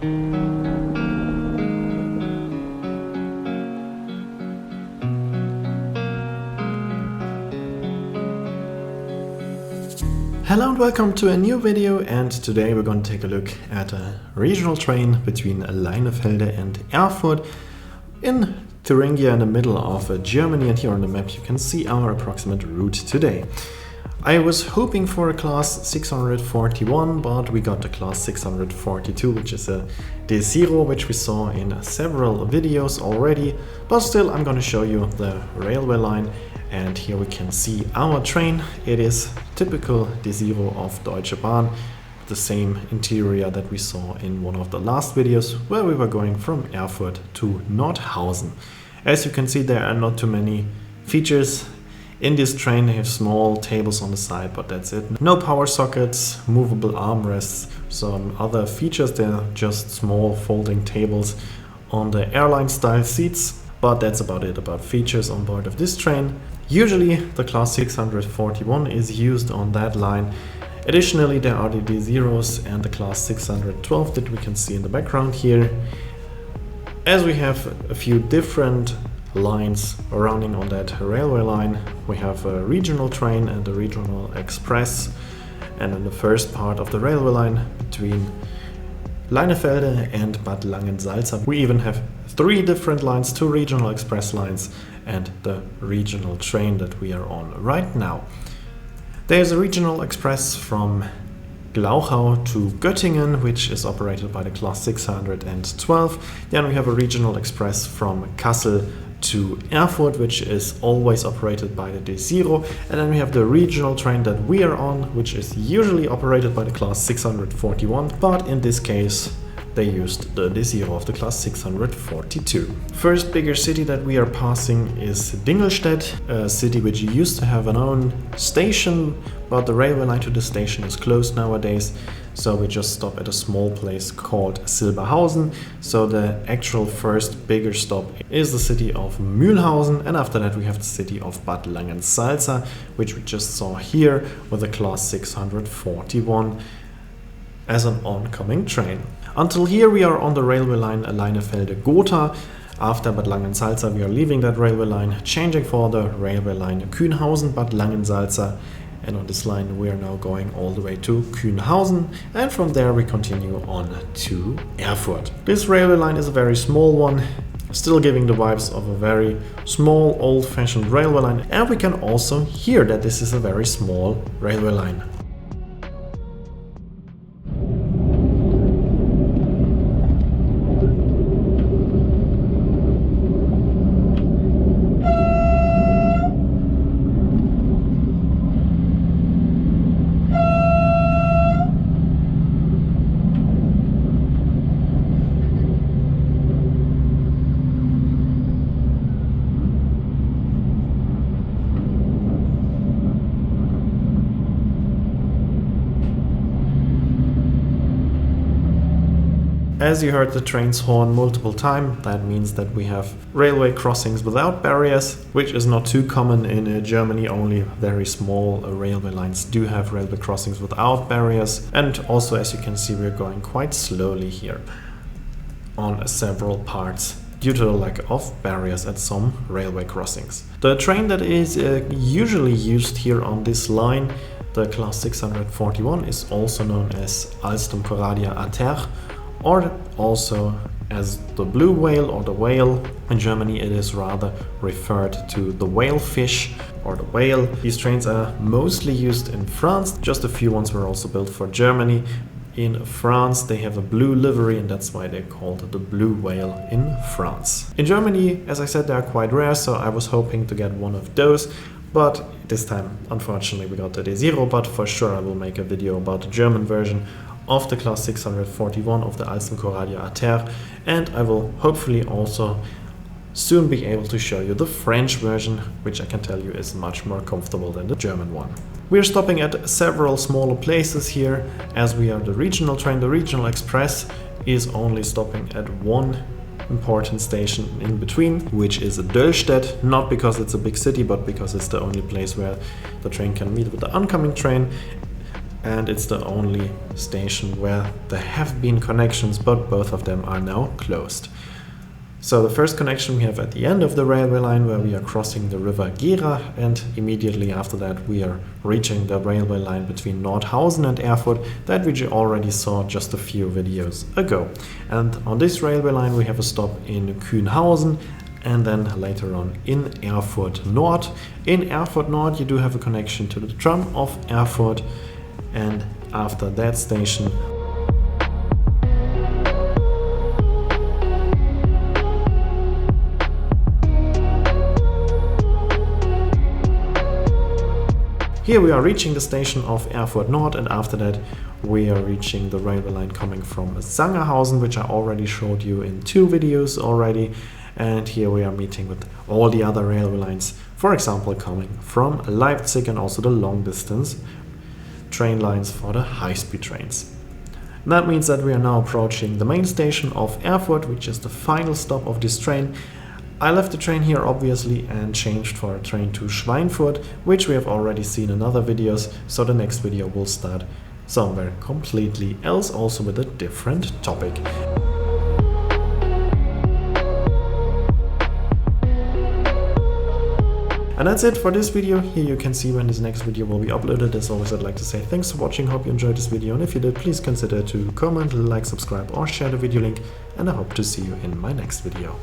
Hello and welcome to a new video, and today we're going to take a look at a regional train between Leinefelde and Erfurt in Thuringia in the middle of Germany, and here on the map you can see our approximate route today. I was hoping for a class 641, but we got the class 642, which is a Desiro, which we saw in several videos already, but still I'm going to show you the railway line. And here we can see our train. It is typical Desiro of Deutsche Bahn, the same interior that we saw in one of the last videos where we were going from Erfurt to Nordhausen. As you can see, there are not too many features in this train. They have small tables on the side, but that's it. No power sockets, movable armrests, some other features. They're just small folding tables on the airline style seats. But that's about it about features on board of this train. Usually the class 641 is used on that line. Additionally, there are the Desiros and the class 612 that we can see in the background here. As we have a few different lines running on that railway line, we have a regional train and a regional express. And in the first part of the railway line between Leinefelde and Bad Langensalza, we even have 3 different lines, 2 regional express lines and the regional train that we are on right now. There's a regional express from Glauchau to Göttingen, which is operated by the class 612. Then we have a regional express from Kassel to Erfurt, which is always operated by the Desiro. And then we have the regional train that we are on, which is usually operated by the class 641, but in this case they used the Desiro of the class 642. First bigger city that we are passing is Dingelstedt, a city which used to have an own station, but the railway line to the station is closed nowadays, so we just stop at a small place called Silberhausen. So the actual first bigger stop is the city of Mühlhausen, and after that we have the city of Bad Langensalza, which we just saw here with the class 641 as an oncoming train. Until here we are on the railway line Leinefelde-Gotha. After Bad Langensalza we are leaving that railway line, changing for the railway line Kühnhausen-Bad Langensalza, and on this line we are now going all the way to Kühnhausen, and from there we continue on to Erfurt. This railway line is a very small one, still giving the vibes of a very small old-fashioned railway line, and we can also hear that this is a very small railway line. As you heard the train's horn multiple times, that means that we have railway crossings without barriers, which is not too common in Germany. Only very small railway lines do have railway crossings without barriers. And also, as you can see, we're going quite slowly here on several parts due to the lack of barriers at some railway crossings. The train that is usually used here on this line, the class 641, is also known as Alstom-Coradia Ater, or also as the blue whale or the whale. In Germany it is rather referred to the whale fish or the whale. These trains are mostly used in France. Just a few ones were also built for Germany. In France they have a blue livery, and that's why they're called the blue whale in France. In Germany, as I said, they are quite rare, so I was hoping to get one of those. But this time, unfortunately, we got the Desiro, but for sure I will make a video about the German version of the class 641 of the Alstom-Coradia Ater, and I will hopefully also soon be able to show you the French version, which I can tell you is much more comfortable than the German one. We're stopping at several smaller places here, as we are the regional train. The regional express is only stopping at one important station in between, which is Döllstedt, not because it's a big city, but because it's the only place where the train can meet with the oncoming train. and it's the only station where there have been connections, but both of them are now closed. So the first connection we have at the end of the railway line, where we are crossing the river Gera, and immediately after that we are reaching the railway line between Nordhausen and Erfurt that we already saw just a few videos ago. And on this railway line we have a stop in Kühnhausen, and then later on in Erfurt Nord. In Erfurt Nord you do have a connection to the tram of Erfurt, and after that station here we are reaching the station of Erfurt Nord, and after that we are reaching the railway line coming from Sangerhausen, which I already showed you in 2 videos already. And here we are meeting with all the other railway lines, for example coming from Leipzig, and also the long distance train lines for the high-speed trains. And that means that we are now approaching the main station of Erfurt, which is the final stop of this train. I left the train here obviously and changed for a train to Schweinfurt, which we have already seen in other videos, so the next video will start somewhere completely else, also with a different topic. And that's it for this video. Here you can see when this next video will be uploaded. As always, I'd like to say thanks for watching, hope you enjoyed this video, and if you did, please consider to comment, like, subscribe or share the video link, and I hope to see you in my next video.